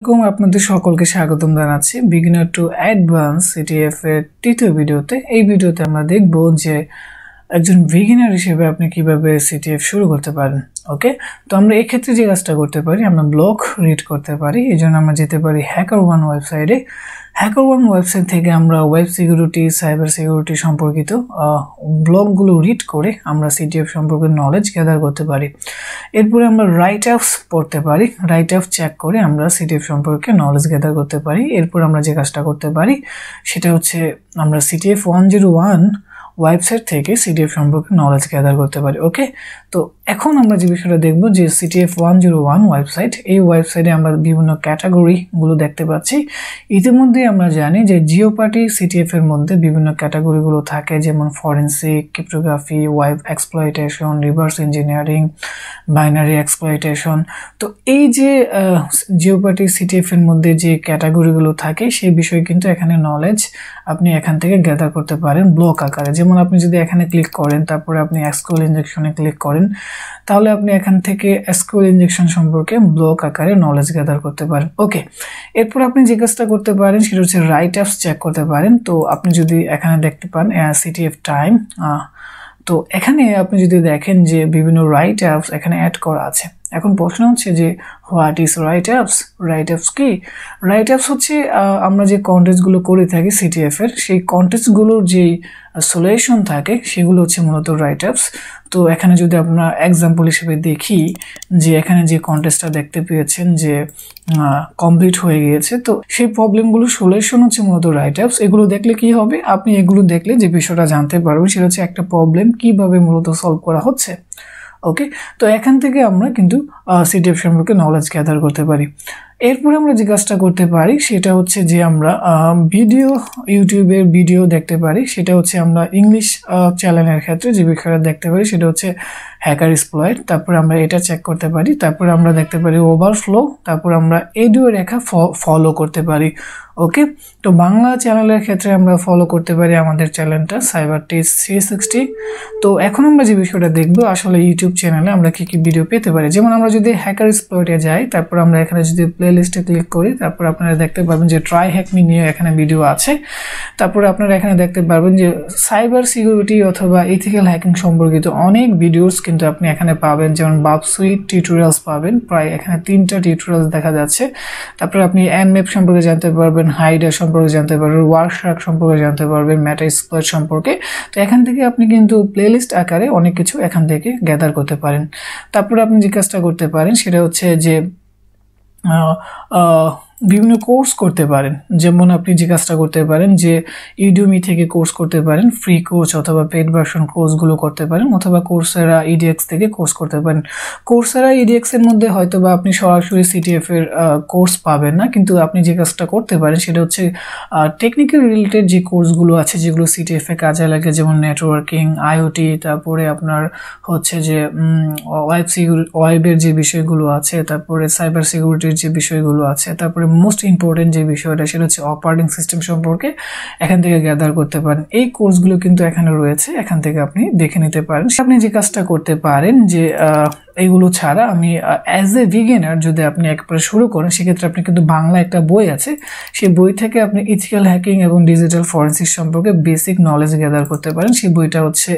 আপনাদের সকলকে স্বাগতম জানাচ্ছি বিগিনার টু অ্যাডভান্স সিটিএফ এর তৃতীয় ভিডিওতে। এই ভিডিওতে আমরা দেখব যে একজন বিগিনার হিসেবে আপনি কিভাবে সিটিএফ শুরু করতে পারেন। ওকে, তো আমরা এই ক্ষেত্রে যে কাজটা করতে পারি, আমরা ব্লগ রিড করতে পারি। এই জন্য আমরা যেতে পারি HackerOne ওয়েবসাইটে। HackerOne ওয়েবসাইট থেকে আমরা ওয়েব সিকিউরিটি, সাইবার সিকিউরিটি সম্পর্কিত ব্লগগুলো রিড করে আমরা সিটিএফ সম্পর্কে নলেজ গ্যাদার করতে পারি। এরপরে আমরা রাইট আপস পড়তে পারি। রাইট আপস চেক করে আমরা সিটিএফ সম্পর্কে নলেজ গ্যাদার করতে পারি। এরপর আমরা যে কাজটা করতে পারি সেটা হচ্ছে আমরা CTF 101 ওয়েবসাইট থেকে সিটিএফ সম্পর্কে নলেজ গ্যাদার করতে পারি। ওকে, তো এখন আমরা যে বিষয়টা দেখব যে CTF 101 ওয়েবসাইট, এই ওয়েবসাইটে আমরা বিভিন্ন ক্যাটাগরিগুলো দেখতে পাচ্ছি। ইতিমধ্যে আমরা জানি যে জিওপার্টি সিটিএফ এর মধ্যে বিভিন্ন ক্যাটাগরিগুলো থাকে, যেমন forensic, cryptography, web exploitation, reverse engineering, binary exploitation. তো এই যে জিওপার্টি সিটিএফ এর মধ্যে যে ক্যাটাগরিগুলো থাকে সেই বিষয়ে কিন্তু এখানে নলেজ আপনি এখান থেকে গ্যাদার করতে পারেন ব্লক আকারে। যেমন আপনি যদি এখানে ক্লিক করেন, তারপরে আপনি এসকিউএল ইনজেকশনে ক্লিক করেন, তাহলে আপনি এখান থেকে এসকিউএল ইনজেকশন সম্পর্কে ব্লক আকারে নলেজ গ্যাদার করতে পারেন। ওকে, এরপর আপনি যে কাজটা করতে পারেন সেটা হচ্ছে রাইট আপস চেক করতে পারেন। তো আপনি যদি এখানে দেখতে পান CTF টাইম, তো এখানে আপনি যদি দেখেন যে বিভিন্ন রাইট আপস এখানে অ্যাড করা আছে। এখন প্রশ্ন হচ্ছে যে হোয়াট ইজ রাইট আপস? রাইট আপস কি? রাইট আপস হচ্ছে আমরা যে কন্টেস্টগুলো করে থাকি সিটিএফ এর, সেই কন্টেস্টগুলোর যেই সলিউশন থাকে সেগুলো হচ্ছে মূলত রাইট আপস। তো এখানে যদি আমরা এক্সাম্পল হিসেবে দেখি যে এখানে যে কন্টেস্টটা দেখতে পেয়েছেন যে কমপ্লিট হয়ে গিয়েছে, তো সেই প্রবলেমগুলো সলিউশন হচ্ছে মূলত রাইট আপস। এগুলো দেখলে কি হবে, আপনি এগুলো দেখলে যে বিষয়টা জানতে পারবেন সেটা হচ্ছে একটা প্রবলেম কিভাবে মূলত সলভ করা হচ্ছে। ওকে, তো এখান থেকে আমরা কিন্তু সিটিএফ সম্পর্কে নলেজ গ্যাদার করতে পারি। এরপরে আমরা যে কাজটা করতে পারি সেটা হচ্ছে যে আমরা ভিডিও, ইউটিউবের ভিডিও দেখতে পারি। সেটা হচ্ছে আমরা ইংলিশ চ্যানেলের ক্ষেত্রে যে বিষয়টা দেখতে পারি সেটা হচ্ছে হ্যাকার এক্সপ্লয়েট। তারপরে আমরা এটা চেক করতে পারি। তারপরে আমরা দেখতে পারি ওভারফ্লো। তারপর আমরা এডিও রেখা ফলো করতে পারি। ওকে, তো বাংলা চ্যানেলের ক্ষেত্রে আমরা ফলো করতে পারি আমাদের চ্যানেলটা সাইবারটিজ 360। তো এখন আমরা যে বিষয়টা দেখবো আসলে ইউটিউব চ্যানেলে আমরা কি কি ভিডিও পেতে পারি। যেমন আমরা যদি হ্যাকার এক্সপ্লয়েটে যাই, তারপর আমরা এখানে যদি প্লেলিস্টে ক্লিক করি, তারপর আপনারা দেখতে পাবেন যে ট্রাই হ্যাক মি নিয়ে এখানে ভিডিও আছে। তারপরে আপনারা এখানে দেখতে পারবেন যে সাইবার সিকিউরিটি অথবা ইথিক্যাল হ্যাকিং সম্পর্কিত অনেক ভিডিওস কিন্তু আপনি এখানে পাবেন। যেমন বাব সুইট টিউটোরিয়ালস পাবেন, প্রায় এখানে 3টা টিউটোরিয়ালস দেখা যাচ্ছে। তারপরে আপনি এনম্যাপ সম্পর্কে জানতে পারবেন, হাইডার সম্পর্কে জানতে পারবেন, ওয়ার্কশার্ক সম্পর্কে জানতে পারবেন, মেটা এক্সপ্লয়েট সম্পর্কে। তো এখান থেকে আপনি কিন্তু প্লেলিস্ট আকারে অনেক কিছু এখান থেকে গ্যাদার করতে পারেন। তারপরে আপনি যে কাজটা করতে পারেন সেটা হচ্ছে যে বিভিন্ন কোর্স করতে পারেন। যেমন আপনি যে কাজটা করতে পারেন যে ইউডেমি থেকে কোর্স করতে পারেন, ফ্রি কোর্স অথবা পেড ভার্সন কোর্সগুলো করতে পারেন, অথবা কোর্সেরা EDX থেকে কোর্স করতে পারেন। কোর্সেরা EDX এর মধ্যে হয়তো বা আপনি সরাসরি CTF এর কোর্স পাবেন না, কিন্তু আপনি যে কাজটা করতে পারেন সেটা হচ্ছে টেকনিক্যাল রিলেটেড যে কোর্সগুলো আছে যেগুলো CTF এ কাজে লাগে, যেমন নেটওয়ার্কিং, IoT, তারপরে আপনার হচ্ছে যে ওয়েবের যে বিষয়গুলো আছে, তারপরে সাইবার সিকিউরিটির যে বিষয়গুলো আছে, তারপরে মোস্ট ইম্পর্টেন্ট যে বিষয়টা সেটা হচ্ছে অপারেটিং সিস্টেম সম্পর্কে এখান থেকে গ্যাদার করতে পারেন। এই কোর্সগুলো কিন্তু এখানে রয়েছে, এখান থেকে আপনি দেখে নিতে পারেন। আপনি যে কাজটা করতে পারেন যে এইগুলো ছাড়া আমি অ্যাজ এ বিগিনার যদি আপনি একবারে শুরু করেন সেক্ষেত্রে আপনি কিন্তু বাংলা একটা বই আছে, সেই বই থেকে আপনি ইথিক্যাল হ্যাকিং এবং ডিজিটাল ফরেন্সিক সম্পর্কে বেসিক নলেজ গ্যাদার করতে পারেন। সেই বইটা হচ্ছে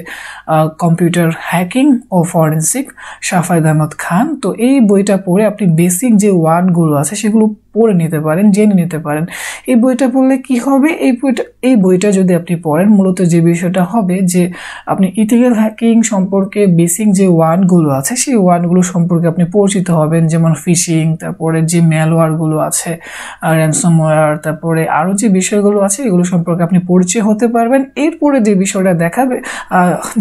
কম্পিউটার হ্যাকিং ও ফরেন্সিক, শাফায়েদ আহমদ খান। তো এই বইটা পড়ে আপনি বেসিক যে ওয়ার্ডগুলো আছে সেগুলো পড়ে নিতে পারেন, জেনে নিতে পারেন। এই বইটা পড়লে কি হবে, এই বইটা যদি আপনি পড়েন মূলত যে বিষয়টা হবে যে আপনি ইথিক্যাল হ্যাকিং সম্পর্কে বেসিক যে ওয়ার্ডগুলো আছে সেই ওয়ার্ডগুলো সম্পর্কে আপনি পরিচিত হবেন। যেমন ফিশিং, তারপরে যে ম্যালওয়্যারগুলো আছে, র্যানসমওয়্যার, তারপরে আরও যে বিষয়গুলো আছে এগুলো সম্পর্কে আপনি পরিচয় হতে পারবেন। এরপরে যে বিষয়টা দেখাবে,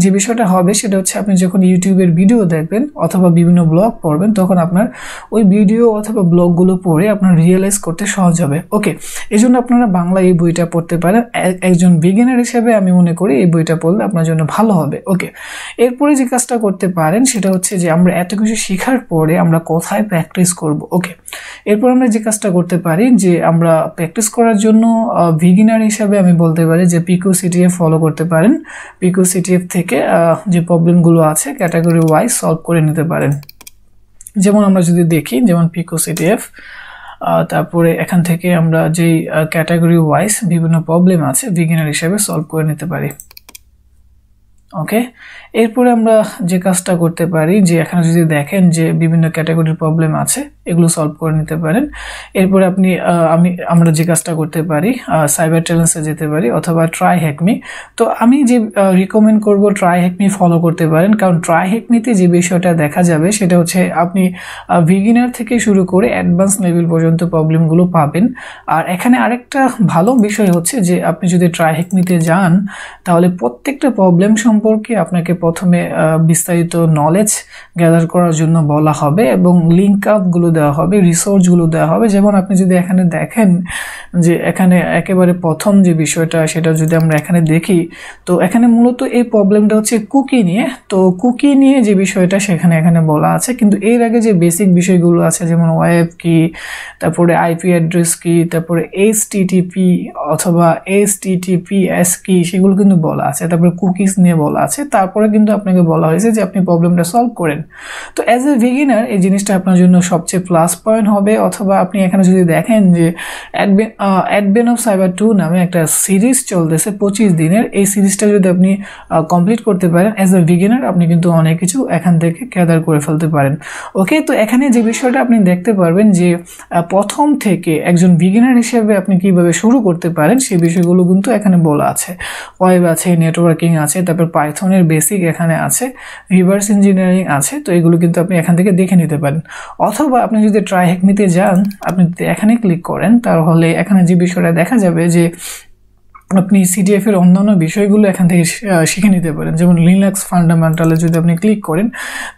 যে বিষয়টা হবে সেটা হচ্ছে আপনি যখন ইউটিউবের ভিডিও দেখবেন অথবা বিভিন্ন ব্লগ পড়বেন তখন আপনার ওই ভিডিও অথবা ব্লগগুলো পড়ে আপনার রিয়েলাইজ করতে সহজ হবে। ওকে, এই জন্য আপনারা বাংলা এই বইটা পড়তে পারেন। একজন বিগিনার হিসেবে আমি মনে করি এই বইটা পড়লে আপনার জন্য ভালো হবে। ওকে, এরপরে যে কাজটা করতে পারেন সেটা হচ্ছে যে আমরা এত কিছু শেখার পরে আমরা কোথায় প্র্যাকটিস করব। ওকে, এরপর আমরা যে কাজটা করতে পারি যে আমরা প্র্যাকটিস করার জন্য বিগিনার হিসাবে আমি বলতে পারি যে পিকো CTF ফলো করতে পারেন। পিকো CTF থেকে যে প্রবলেমগুলো আছে ক্যাটাগরি ওয়াইজ সলভ করে নিতে পারেন। যেমন আমরা যদি দেখি, যেমন পিকো CTF তারপরে এখান থেকে আমরা যেই ক্যাটাগরি ওয়াইজ বিভিন্ন প্রবলেম আছে বিগিনার হিসেবে সলভ করে নিতে পারি। ওকে, এরপরে আমরা যে কাজটা করতে পারি যে এখানে যদি দেখেন যে বিভিন্ন ক্যাটাগরির প্রবলেম আছে এগুলো সলভ করে নিতে পারেন। এরপরে আমরা যে কাজটা করতে পারি সাইবার চ্যালেঞ্জে যেতে পারি অথবা ট্রাই হ্যাকমি। তো আমি যে রিকমেন্ড করব ট্রাই হ্যাকমি ফলো করতে পারেন, কারণ ট্রাই হ্যাকমিতে যে বিষয়টা দেখা যাবে সেটা হচ্ছে আপনি বিগিনার থেকে শুরু করে অ্যাডভান্স লেভেল পর্যন্ত প্রবলেমগুলো পাবেন। আর এখানে আরেকটা ভালো বিষয় হচ্ছে যে আপনি যদি ট্রাই হ্যাকমিতে যান তাহলে প্রত্যেকটা প্রবলেম সম্পর্কে আপনাকে প্রথমে বিস্তারিত নলেজ গ্যাদার করার জন্য বলা হবে এবং লিঙ্ক আপগুলো দেওয়া হবে, রিসোর্সগুলো দেওয়া হবে। যেমন আপনি যদি এখানে দেখেন যে এখানে একেবারে প্রথম যে বিষয়টা সেটা যদি আমরা এখানে দেখি, তো এখানে মূলত এই প্রবলেমটা হচ্ছে কুকি নিয়ে। তো কুকি নিয়ে যে বিষয়টা এখানে বলা আছে, কিন্তু এর আগে যে বেসিক বিষয়গুলো আছে যেমন ওয়েব কি, তারপরে আইপি অ্যাড্রেস কি, তারপরে এইচটিটিপি অথবা HTTPS কি, সেগুলো কিন্তু বলা আছে। তারপরে কুকিজ নিয়ে বলা আছে। তারপরে কিন্তু আপনাকে বলা হয়েছে যে আপনি প্রবলেমটা সলভ করেন। তো অ্যাজ এ বিগিনার এই জিনিসটা আপনার জন্য সবচেয়ে প্লাস পয়েন্ট হবে। অথবা আপনি এখানে যদি দেখেন যে অ্যাডভেন অফ সাইবার 2 নামে একটা সিরিজ চলতেছে 25 দিনের, এই সিরিজটা যদি আপনি কমপ্লিট করতে পারেন অ্যাজ এ বিগিনার আপনি কিন্তু অনেক কিছু এখান থেকে গ্যাদার করে ফেলতে পারেন। ওকে, তো এখানে যে বিষয়টা আপনি দেখতে পারবেন যে প্রথম থেকে একজন বিগিনার হিসেবে আপনি কিভাবে শুরু করতে পারেন সেই বিষয়গুলো কিন্তু এখানে বলা আছে। ওয়েব আছে, নেটওয়ার্কিং আছে, তারপর পাইথনের বেসিক এখানে আছে, রিভার্স ইঞ্জিনিয়ারিং আছে। তো এগুলো কিন্তু আপনি এখান থেকে দেখে নিতে পারেন। অথবা আপনি যদি ট্রাই হ্যাকমিতে যান, আপনি যদি এখানে ক্লিক করেন তাহলে এখানে যে বিষয়টা দেখা যাবে যে আপনি সিটিএফ এর অন্যান্য বিষয়গুলো এখান থেকে শিখে নিতে পারেন। যেমন লিনাক্স ফান্ডামেন্টালে যদি আপনি ক্লিক করেন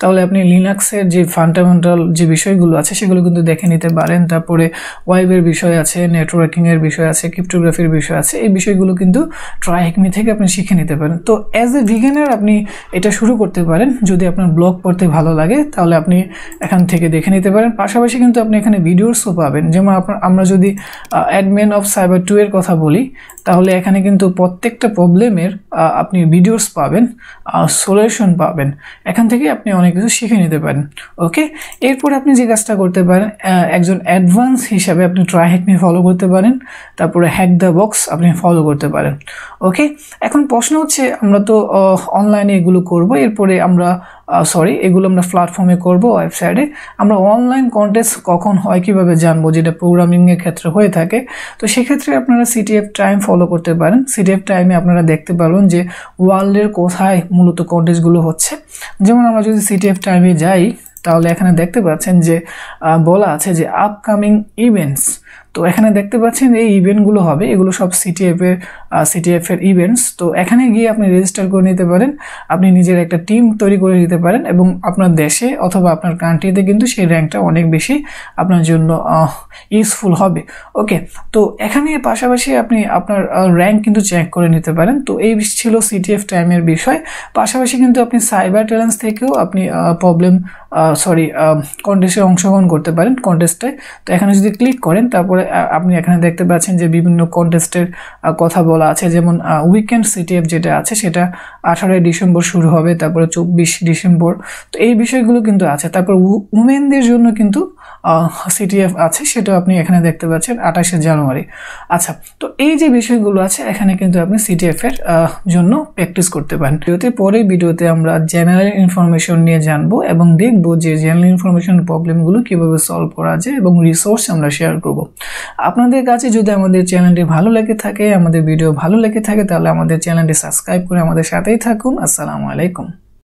তাহলে আপনি লিনাক্সের যে ফান্ডামেন্টাল যে বিষয়গুলো আছে সেগুলো কিন্তু দেখে নিতে পারেন। তারপরে ওয়েবের বিষয় আছে, নেটওয়ার্কিংয়ের বিষয় আছে, ক্রিপ্টোগ্রাফির বিষয় আছে, এই বিষয়গুলো কিন্তু ট্রাই হ্যাকমি থেকে আপনি শিখে নিতে পারেন। তো অ্যাজ এ বিগিনার আপনি এটা শুরু করতে পারেন। যদি আপনার ব্লগ পড়তে ভালো লাগে তাহলে আপনি এখান থেকে দেখে নিতে পারেন। পাশাপাশি কিন্তু আপনি এখানে ভিডিওসও পাবেন। যেমন আমরা যদি অ্যাডমিন অফ সাইবার 2 এর কথা বলি তাহলে এখানে কিন্তু প্রত্যেকটা প্রবলেমের আপনি ভিডিওস পাবেন, সলিউশন পাবেন। এখান থেকে আপনি অনেক কিছু শিখে নিতে পারেন। ওকে, এরপর আপনি যে কাজটা করতে পারেন একজন অ্যাডভান্স হিসাবে আপনি ট্রাই হ্যাকমি ফলো করতে পারেন, তারপরে হ্যাক দ্য বক্স আপনি ফলো করতে পারেন। ওকে, এখন প্রশ্ন হচ্ছে আমরা তো অনলাইনে এগুলো করব, এরপরে আমরা এগুলো আমরা প্ল্যাটফর্মে করব, ওয়েবসাইটে। আমরা অনলাইন কন্টেস্ট কখন হয় কিভাবে জানবো, যেটা প্রোগ্রামিংয়ের ক্ষেত্রে হয়ে থাকে। তো সেক্ষেত্রে আপনারা CTF টাইম ফলো করতে পারেন। CTF টাইমে আপনারা দেখতে পারবেন যে ওয়ার্ল্ডের কোথায় মূলত কন্টেস্টগুলো হচ্ছে। যেমন আমরা যদি CTF টাইমে যাই তাহলে এখানে দেখতে পাচ্ছেন যে বলা আছে যে আপকামিং ইভেন্টস। তো এখানে দেখতে পাচ্ছেন এই ইভেন্টগুলো হবে, এগুলো সব CTF এর ইভেন্টস। তো এখানে গিয়ে আপনি রেজিস্টার করে নিতে পারেন, আপনি নিজের একটা টিম তৈরি করে নিতে পারেন এবং আপনার দেশে অথবা আপনার কান্ট্রিতে কিন্তু সেই র্যাঙ্কটা অনেক বেশি আপনার জন্য ইউজফুল হবে। ওকে, তো এখানে পাশাপাশি আপনি আপনার র্যাঙ্ক কিন্তু চেক করে নিতে পারেন। তো এই ছিল CTF টাইমের বিষয়। পাশাপাশি কিন্তু আপনি সাইবার চ্যালেঞ্জ থেকেও আপনি কন্টেস্টে অংশগ্রহণ করতে পারেন কন্টেস্টে। তো এখানে যদি ক্লিক করেন তারপরে আপনি এখানে দেখতে পাচ্ছেন যে বিভিন্ন কন্টেস্টের কথা বলা আছে। যেমন উইকেন্ড CTF যেটা আছে সেটা 18 ডিসেম্বর শুরু হবে, তারপরে 24 ডিসেম্বর। তো এই বিষয়গুলো কিন্তু আছে। তারপর উমেনদের জন্য কিন্তু CTF আছে, সেটাও আপনি এখানে দেখতে পাচ্ছেন 28 জানুয়ারি। আচ্ছা, তো এই যে বিষয়গুলো আছে এখানে কিন্তু আপনি CTF এর জন্য প্র্যাকটিস করতে পারেন। পরের ভিডিওতে আমরা জেনারেল ইনফরমেশন নিয়ে জানবো এবং দেখবো যে জেনারেল ইনফরমেশন প্রবলেমগুলো কিভাবে সলভ করা যায় এবং রিসোর্স আমরা শেয়ার করব। আপনাদের কাছে যদি আমাদের চ্যানেলটি ভালো লেগে থাকে, আমাদের ভিডিও ভালো লেগে থাকে, তাহলে আমাদের চ্যানেলটি সাবস্ক্রাইব করে আমাদের সাথেই থাকুন। আসসালামু আলাইকুম।